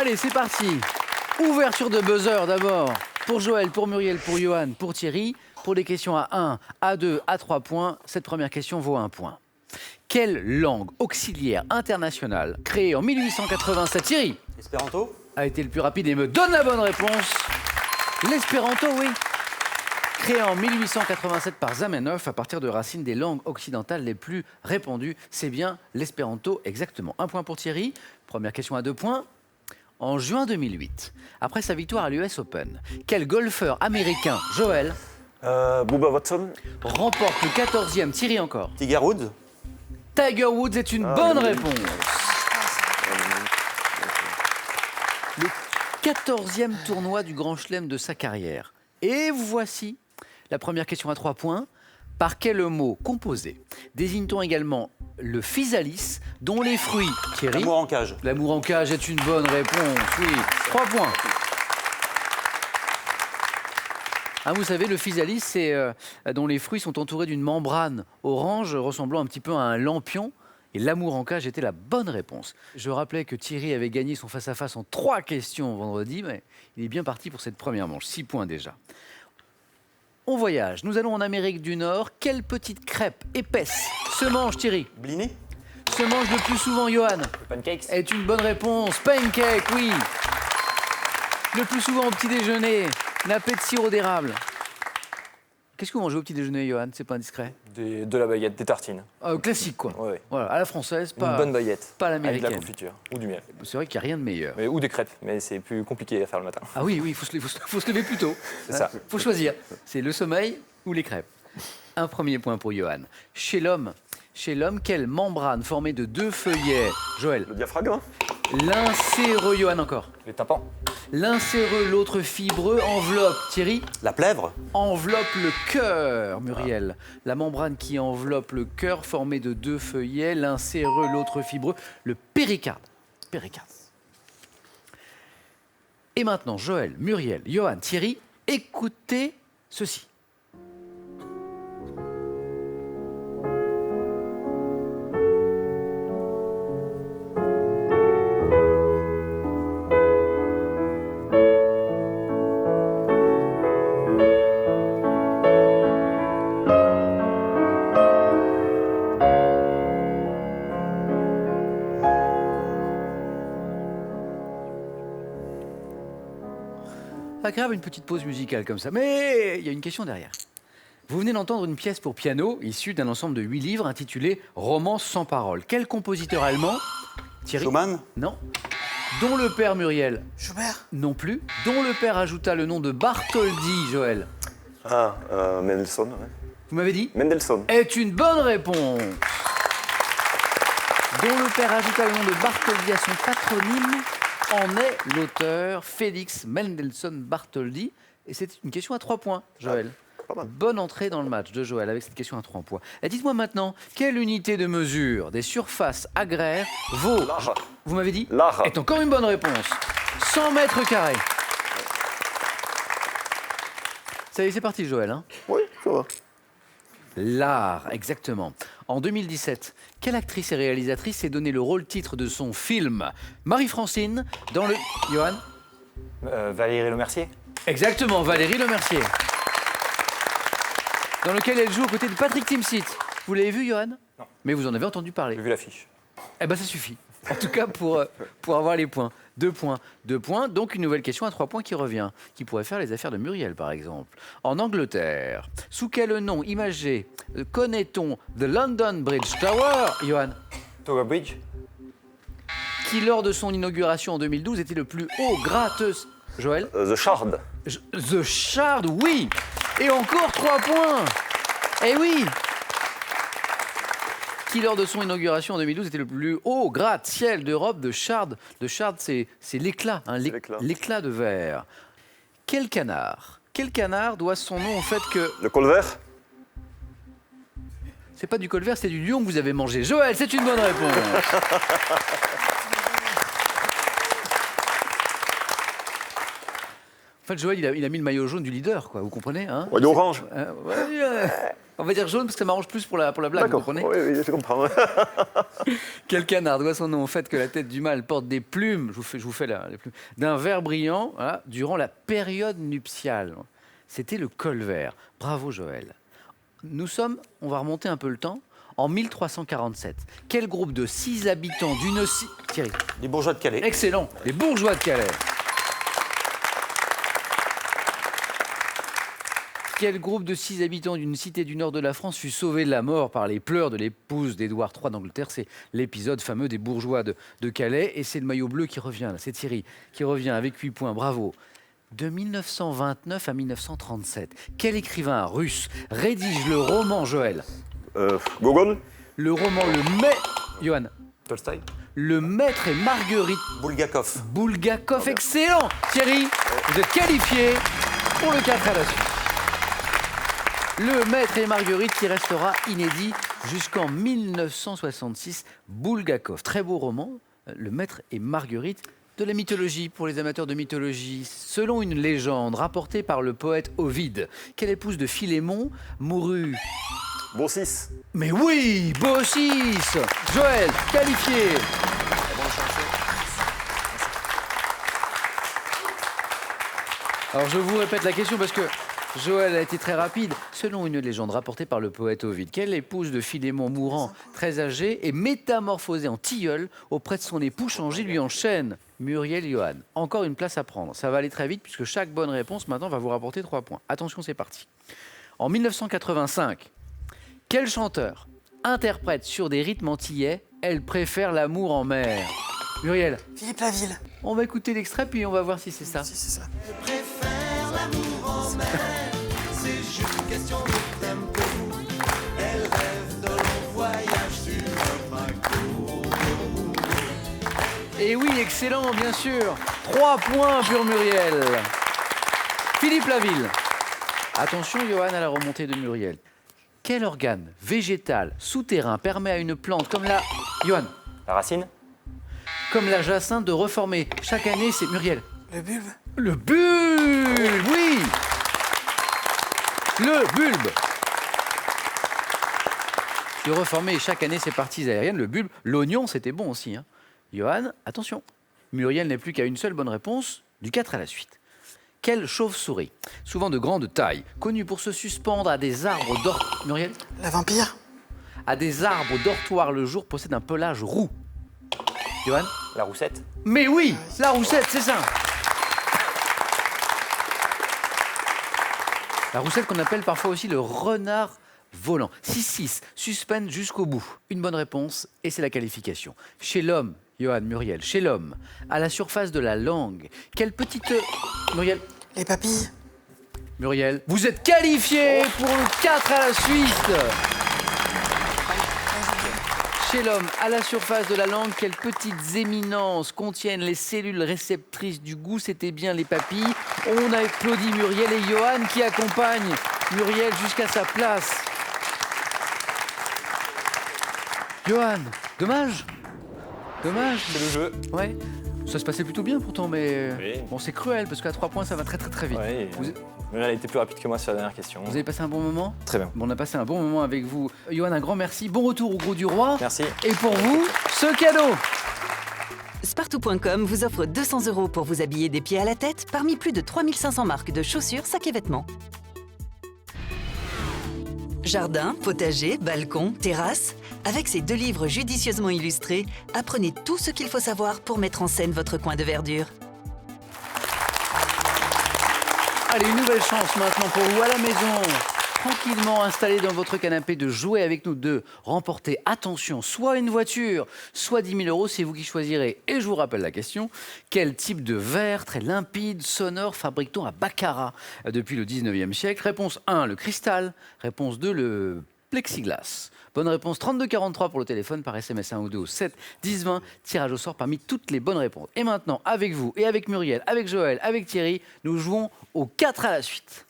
Allez, c'est parti. Ouverture de buzzer d'abord. Pour Joël, pour Muriel, pour Johan, pour Thierry. Pour des questions à 1, à 2, à 3 points, cette première question vaut 1 point. Quelle langue auxiliaire internationale créée en 1887, Thierry, Espéranto. a été le plus rapide et me donne la bonne réponse? L'espéranto, oui. Créé en 1887 par Zamenhof à partir de racines des langues occidentales les plus répandues, c'est bien l'espéranto exactement. 1 point pour Thierry. Première question à 2 points. En juin 2008, après sa victoire à l'US Open, quel golfeur américain, Joël, Bubba Watson. remporte le 14e, Thierry encore? Tiger Woods. Tiger Woods est une bonne réponse. Le 14e tournoi du Grand Chelem de sa carrière. Et voici la première question à 3 points. Par quel mot composé désigne-t-on également le physalis dont les fruits, Thierry? L'amour en cage. L'amour en cage est une bonne réponse, oui. 3 points. Ah, vous savez, le physalis, c'est dont les fruits sont entourés d'une membrane orange ressemblant un petit peu à un lampion. Et l'amour en cage était la bonne réponse. Je rappelais que Thierry avait gagné son face-à-face en 3 questions vendredi, mais il est bien parti pour cette première manche. 6 points déjà. On voyage. Nous allons en Amérique du Nord. Quelle petite crêpe épaisse se mange, Thierry? Blini. Se mange le plus souvent, Johan? Pancakes. Est une bonne réponse. Pancake, oui. Le plus souvent au petit déjeuner. Nappé de sirop d'érable. Qu'est-ce que vous mangez au petit déjeuner, Johan? C'est pas indiscret. De la baguette, des tartines. Classique, quoi. Ouais, ouais. Voilà, à la française, pas, Une bonne baguette. pas à Avec de la l'américaine. confiture ou du miel. C'est vrai qu'il n'y a rien de meilleur. Ou des crêpes, mais c'est plus compliqué à faire le matin. Ah oui, il faut se lever plus tôt. C'est ça. Faut choisir. C'est le sommeil ou les crêpes. Un premier point pour Johan. Chez l'homme, quelle membrane formée de 2 feuillets, Joël? Le diaphragme. L'un séreux, Johan encore. Les tympans. L'un séreux, l'autre fibreux, enveloppe, Thierry? La plèvre. Enveloppe le cœur, Muriel. La membrane qui enveloppe le cœur formée de 2 feuillets, l'un séreux, l'autre fibreux, le péricarde. Péricarde. Et maintenant, Joël, Muriel, Johan, Thierry, écoutez ceci. Agréable une petite pause musicale comme ça, mais il y a une question derrière. Vous venez d'entendre une pièce pour piano issue d'un ensemble de 8 livres intitulé Romance sans parole. Quel compositeur allemand, Thierry? Schumann. Non. Dont le père, Muriel? Schubert. Non plus. Dont le père ajouta le nom de Bartholdi, Joël? Mendelssohn. Ouais. Vous m'avez dit? Mendelssohn. Est une bonne réponse. Dont le père ajouta le nom de Bartholdi à son patronyme, en est l'auteur Félix Mendelssohn Bartholdy. Et c'est une question à 3 points, Joël. Pas mal. Bonne entrée dans le match de Joël avec cette question à 3 points. Et dites-moi maintenant, quelle unité de mesure des surfaces agraires vaut... L'art. Vous m'avez dit? L'art. Est encore une bonne réponse. 100 mètres carrés. Ça y est, c'est parti, Joël. Hein? Oui, ça va. L'art, exactement. En 2017, quelle actrice et réalisatrice s'est donné le rôle-titre de son film Marie-Francine dans le... Johan? Valérie Lemercier. Exactement, Valérie Lemercier. Dans lequel elle joue aux côtés de Patrick Timsit. Vous l'avez vu, Johan? Non. Mais vous en avez entendu parler. J'ai vu l'affiche. Eh ben, ça suffit. En tout cas, pour avoir les points. 2 points. 2 points, donc une nouvelle question à 3 points qui revient, qui pourrait faire les affaires de Muriel, par exemple. En Angleterre, sous quel nom imagé connaît-on The London Bridge Tower, Johan? Tower Bridge. Qui, lors de son inauguration en 2012, était le plus haut gratteuse... Joël? The Shard. The Shard, oui. Et encore 3 points. Eh oui. Qui, lors de son inauguration en 2012, était le plus haut gratte-ciel d'Europe de Shard. De Shard, c'est l'éclat, hein, l'éclat de verre. Quel canard doit son nom au fait que... Le colvert. C'est pas du colvert, c'est du lion que vous avez mangé. Joël, c'est une bonne réponse. fait, Joël, il a mis le maillot jaune du leader, quoi. Vous comprenez, hein? Ouais, d'orange. On va dire jaune parce que ça m'arrange plus pour la blague, vous D'accord. comprenez? Oui, je comprends. Quel canard doit son nom au fait que la tête du mâle porte des plumes, je vous fais les plumes, d'un vert brillant, voilà, durant la période nuptiale? C'était le colvert. Bravo, Joël. On va remonter un peu le temps, en 1347. Quel groupe de 6 habitants d'une... Thierry. Les bourgeois de Calais. Excellent, les bourgeois de Calais. Quel groupe de 6 habitants d'une cité du nord de la France fut sauvé de la mort par les pleurs de l'épouse d'Édouard III d'Angleterre? C'est l'épisode fameux des bourgeois de Calais. Et c'est le maillot bleu qui revient, là. C'est Thierry qui revient avec 8 points. Bravo. De 1929 à 1937, quel écrivain russe rédige le roman, Joël? Gogol. Le roman Johan. Tolstoï. Le Maître et Marguerite. Bulgakov. Bulgakov, excellent. Thierry, vous êtes qualifié pour le 4 à la suite. Le Maître et Marguerite qui restera inédit jusqu'en 1966. Bulgakov, très beau roman, Le Maître et Marguerite. De la mythologie, pour les amateurs de mythologie. Selon une légende rapportée par le poète Ovide, quelle épouse de Philémon mourut... Baucis. Mais oui, Baucis. Joël, qualifié. Alors je vous répète la question parce que Joël a été très rapide. Selon une légende rapportée par le poète Ovide, quelle épouse de Philémon mourant très âgée est métamorphosée en tilleul auprès de son époux changé lui enchaîne? Muriel Johan. Encore une place à prendre. Ça va aller très vite puisque chaque bonne réponse maintenant va vous rapporter 3 points. Attention, c'est parti. En 1985, quel chanteur interprète sur des rythmes antillais « Elle préfère l'amour en mer » Muriel. Philippe Laville. On va écouter l'extrait puis on va voir si c'est ça. Si, c'est ça. Je préfère l'amour en mer, c'est juste une question de tempo. Elle rêve de longs voyages sur un bateau. Et oui, excellent, bien sûr. 3 points pour Muriel. Philippe Laville. Attention, Johan, à la remontée de Muriel. Quel organe végétal souterrain permet à une plante comme la... Johan. La racine. Comme la jacinthe de reformer chaque année, c'est Muriel. Le bulbe. Le bulbe, oui. Le bulbe. De reformer chaque année ses parties aériennes. Le bulbe, l'oignon, c'était bon aussi. Hein. Johan, attention. Muriel n'est plus qu'à une seule bonne réponse, du 4 à la suite. Quelle chauve-souris, souvent de grande taille, connue pour se suspendre à des arbres dortoirs... Muriel? La vampire. À des arbres dortoirs le jour, possède un pelage roux. Johan? La roussette. Mais oui, la roussette, c'est ça. La roussette qu'on appelle parfois aussi le renard volant. 6-6, suspense jusqu'au bout. Une bonne réponse et c'est la qualification. Chez l'homme, Johan, Muriel, chez l'homme, à la surface de la langue, quelle petite... Muriel? Les papilles. Muriel, vous êtes qualifié pour le 4 à la suite. Chez l'homme, à la surface de la langue, quelles petites éminences contiennent les cellules réceptrices du goût? C'était bien les papilles. On a applaudi Muriel et Johan qui accompagnent Muriel jusqu'à sa place. Johan, dommage. Dommage. C'est le jeu. Ouais. Ça se passait plutôt bien pourtant, mais Oui. bon, c'est cruel parce qu'à 3 points, ça va très vite. Oui. Vous, Muriel a été plus rapide que moi sur la dernière question. vous avez passé un bon moment? Très bien. Bon, on a passé un bon moment avec vous. Johan, un grand merci. Bon retour au Gros du Roi. Merci. Et pour vous, ce cadeau. Spartou.com vous offre 200 € pour vous habiller des pieds à la tête parmi plus de 3500 marques de chaussures, sacs et vêtements. Jardin, potager, balcon, terrasse. Avec ces 2 livres judicieusement illustrés, apprenez tout ce qu'il faut savoir pour mettre en scène votre coin de verdure. Allez, une nouvelle chance maintenant pour vous à la maison. Tranquillement installé dans votre canapé, de jouer avec nous, de remporter, attention, soit une voiture, soit 10 000 €, c'est vous qui choisirez. Et je vous rappelle la question, quel type de verre très limpide, sonore, fabrique-t-on à Baccarat depuis le 19e siècle? Réponse 1, le cristal. Réponse 2, le plexiglas. Bonne réponse, 3243 pour le téléphone, par SMS 1 ou 2 au 7 10 20. Tirage au sort parmi toutes les bonnes réponses. Et maintenant, avec vous et avec Muriel, avec Joël, avec Thierry, nous jouons au 4 à la suite.